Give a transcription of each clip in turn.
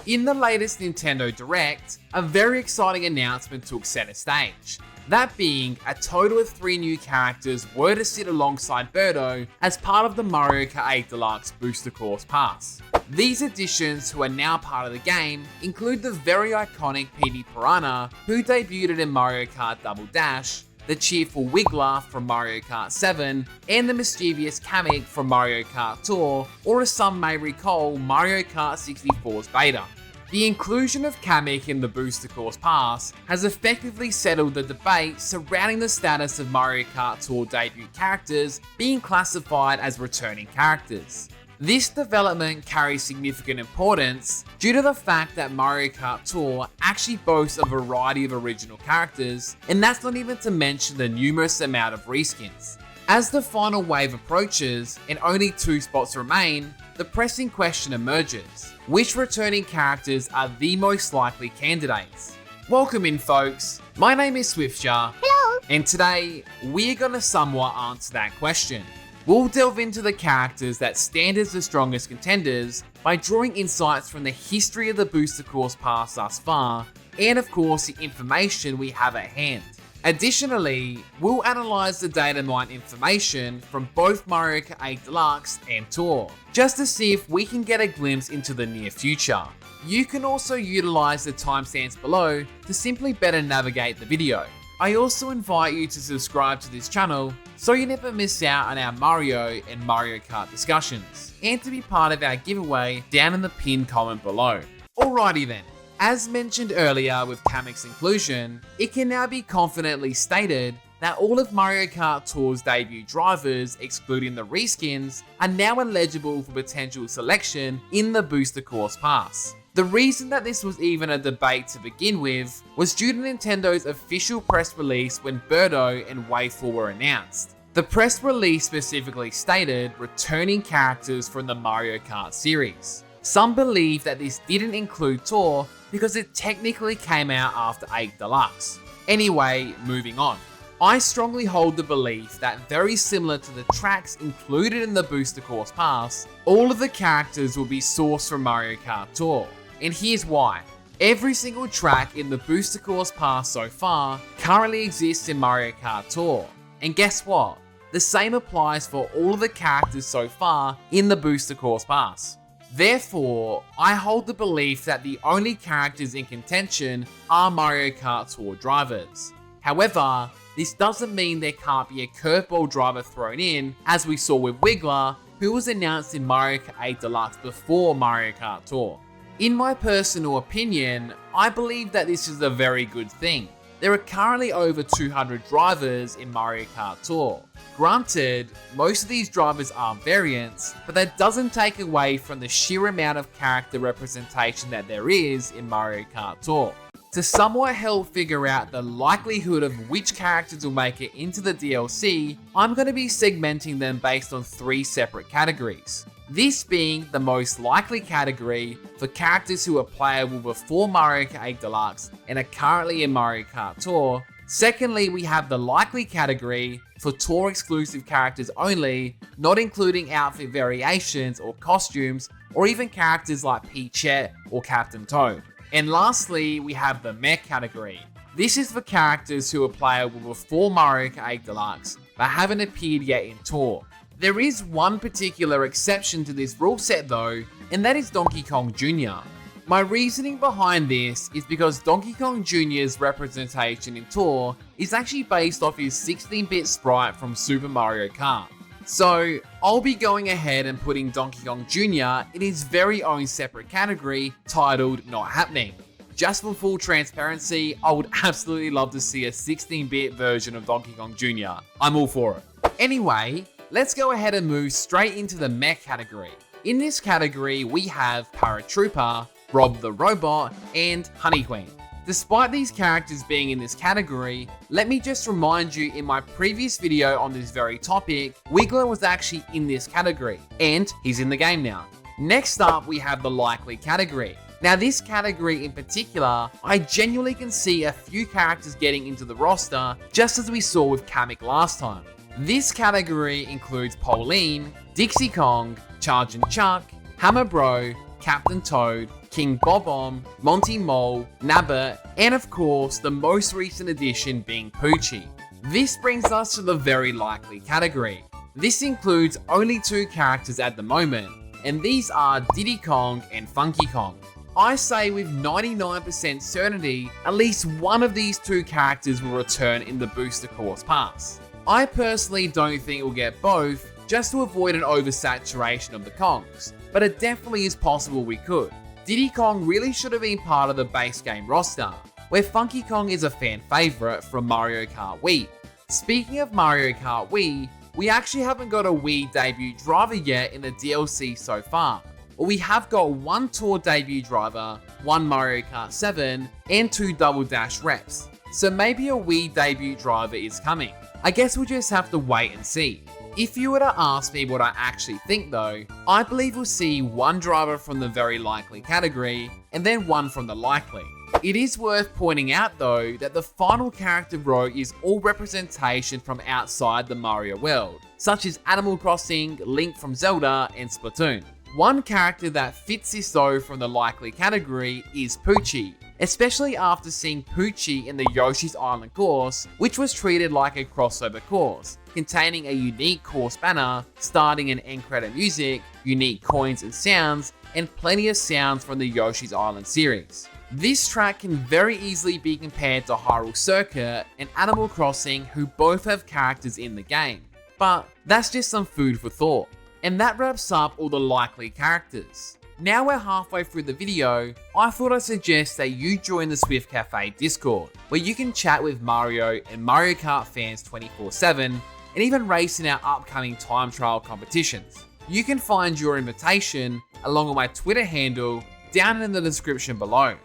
In the latest Nintendo Direct, a very exciting announcement took center stage. That being, a total of 3 new characters were to sit alongside Birdo as part of the Mario Kart 8 Deluxe Booster Course Pass. These additions, who are now part of the game, include the very iconic Petey Piranha, who debuted in Mario Kart Double Dash, the cheerful Wiggler from Mario Kart 7, and the mischievous Kamek from Mario Kart Tour, or as some may recall, Mario Kart 64's beta. The inclusion of Kamek in the Booster Course Pass has effectively settled the debate surrounding the status of Mario Kart Tour debut characters being classified as returning characters. This development carries significant importance due to the fact that Mario Kart Tour actually boasts a variety of original characters, and that's not even to mention the numerous amount of reskins. As the final wave approaches and only 2 spots remain, the pressing question emerges: which returning characters are the most likely candidates? Welcome in, folks. My name is Swiftjar. Hello. And today, we're gonna somewhat answer that question. We'll delve into the characters that stand as the strongest contenders by drawing insights from the history of the Booster Course Pass thus far, and of course the information we have at hand. Additionally, we'll analyze the Datamined information from both Mario Kart 8 Deluxe and Tour, just to see if we can get a glimpse into the near future. You can also utilize the timestamps below to simply better navigate the video. I also invite you to subscribe to this channel so you never miss out on our Mario and Mario Kart discussions, and to be part of our giveaway down in the pinned comment below. Alrighty then. As mentioned earlier with Kamek's inclusion, it can now be confidently stated that all of Mario Kart Tour's debut drivers, excluding the reskins, are now eligible for potential selection in the Booster Course Pass. The reason that this was even a debate to begin with was due to Nintendo's official press release when Birdo and Wave 4 were announced. The press release specifically stated returning characters from the Mario Kart series. Some believe that this didn't include Tour because it technically came out after 8 Deluxe. Anyway, moving on. I strongly hold the belief that very similar to the tracks included in the Booster Course Pass, all of the characters will be sourced from Mario Kart Tour. And here's why. Every single track in the Booster Course Pass so far currently exists in Mario Kart Tour. And guess what? The same applies for all of the characters so far in the Booster Course Pass. Therefore, I hold the belief that the only characters in contention are Mario Kart Tour drivers. However, this doesn't mean there can't be a curveball driver thrown in, as we saw with Wiggler, who was announced in Mario Kart 8 Deluxe before Mario Kart Tour. In my personal opinion, I believe that this is a very good thing. There are currently over 200 drivers in Mario Kart Tour. Granted, most of these drivers are variants, but that doesn't take away from the sheer amount of character representation that there is in Mario Kart Tour. To somewhat help figure out the likelihood of which characters will make it into the DLC, I'm going to be segmenting them based on 3 separate categories. This being the most likely category for characters who are playable before Mario Kart 8 Deluxe and are currently in Mario Kart Tour. Secondly, we have the likely category for Tour exclusive characters only, not including outfit variations or costumes, or even characters like Peachette or Captain Toad. And lastly, we have the mech category. This is for characters who are playable before Mario Kart 8 Deluxe, but haven't appeared yet in Tour. There is one particular exception to this rule set though, and that is Donkey Kong Jr. My reasoning behind this is because Donkey Kong Jr.'s representation in Tour is actually based off his 16-bit sprite from Super Mario Kart. So, I'll be going ahead and putting Donkey Kong Jr. in his very own separate category titled Not Happening. Just for full transparency, I would absolutely love to see a 16-bit version of Donkey Kong Jr. I'm all for it. Anyway, let's go ahead and move straight into the mech category. In this category, we have Paratrooper, Rob the Robot, and Honey Queen. Despite these characters being in this category, let me just remind you in my previous video on this very topic, Wiggler was actually in this category, and he's in the game now. Next up, we have the likely category. Now this category in particular, I genuinely can see a few characters getting into the roster, just as we saw with Kamek last time. This category includes Pauline, Dixie Kong, Chargin' Chuck, Hammer Bro, Captain Toad, King Bob-omb, Monty Mole, Nabbit, and of course the most recent addition being Poochie. This brings us to the very likely category. This includes only 2 characters at the moment, and these are Diddy Kong and Funky Kong. I say with 99% certainty, at least one of these 2 characters will return in the Booster Course Pass. I personally don't think we'll get both, just to avoid an oversaturation of the Kongs, but it definitely is possible we could. Diddy Kong really should have been part of the base game roster, where Funky Kong is a fan favourite from Mario Kart Wii. Speaking of Mario Kart Wii, we actually haven't got a Wii debut driver yet in the DLC so far, but we have got 1 Tour debut driver, 1 Mario Kart 7, and 2 Double Dash reps, so maybe a Wii debut driver is coming. I guess we'll just have to wait and see. If you were to ask me what I actually think though, I believe we'll see 1 driver from the very likely category, and then 1 from the likely. It is worth pointing out though that the final character row is all representation from outside the Mario world, such as Animal Crossing, Link from Zelda, and Splatoon. One character that fits this though from the likely category is Poochie, especially after seeing Poochie in the Yoshi's Island course, which was treated like a crossover course, containing a unique course banner, starting and end credit music, unique coins and sounds, and plenty of sounds from the Yoshi's Island series. This track can very easily be compared to Hyrule Circuit and Animal Crossing, who both have characters in the game. But that's just some food for thought. And that wraps up all the likely characters. Now we're halfway through the video, I thought I'd suggest that you join the Swift Cafe Discord, where you can chat with Mario and Mario Kart fans 24/7, and even race in our upcoming time trial competitions. You can find your invitation, along with my Twitter handle, down in the description below.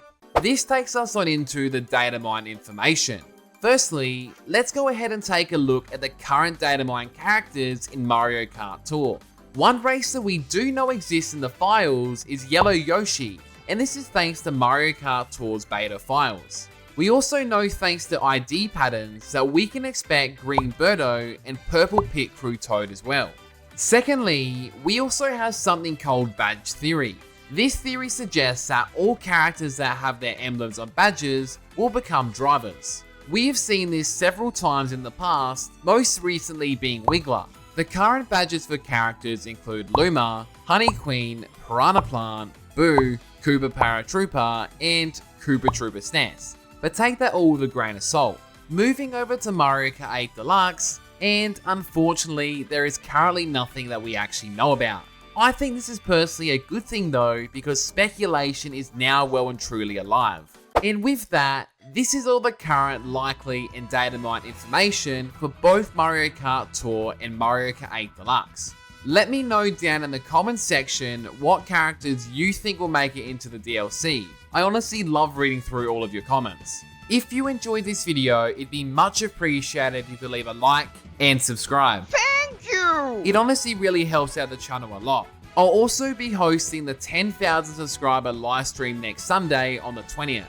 This takes us on into the Datamined information. Firstly, let's go ahead and take a look at the current Datamined characters in Mario Kart Tour. One race that we do know exists in the files is Yellow Yoshi, and this is thanks to Mario Kart Tour's beta files. We also know thanks to ID patterns that we can expect Green Birdo and Purple Pit Crew Toad as well. Secondly, we also have something called Badge Theory. This theory suggests that all characters that have their emblems on badges will become drivers. We have seen this several times in the past, most recently being Wiggler. The current badges for characters include Luma, Honey Queen, Piranha Plant, Boo, Koopa Paratrooper, and Koopa Troopa SNES, but take that all with a grain of salt. Moving over to Mario Kart 8 Deluxe, and unfortunately there is currently nothing that we actually know about. I think this is personally a good thing though, because speculation is now well and truly alive. And with that, this is all the current likely and Datamined information for both Mario Kart Tour and Mario Kart 8 Deluxe. Let me know down in the comments section what characters you think will make it into the DLC. I honestly love reading through all of your comments. If you enjoyed this video, it'd be much appreciated if you could leave a like and subscribe. Thank you! It honestly really helps out the channel a lot. I'll also be hosting the 10,000 subscriber live stream next Sunday on the 20th.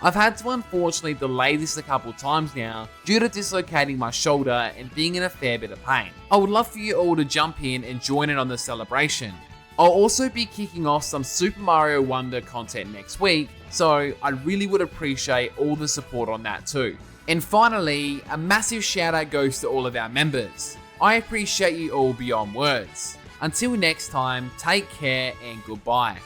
I've had to unfortunately delay this a couple times now due to dislocating my shoulder and being in a fair bit of pain. I would love for you all to jump in and join in on the celebration. I'll also be kicking off some Super Mario Wonder content next week, so I really would appreciate all the support on that too. And finally, a massive shout out goes to all of our members. I appreciate you all beyond words. Until next time, take care and goodbye.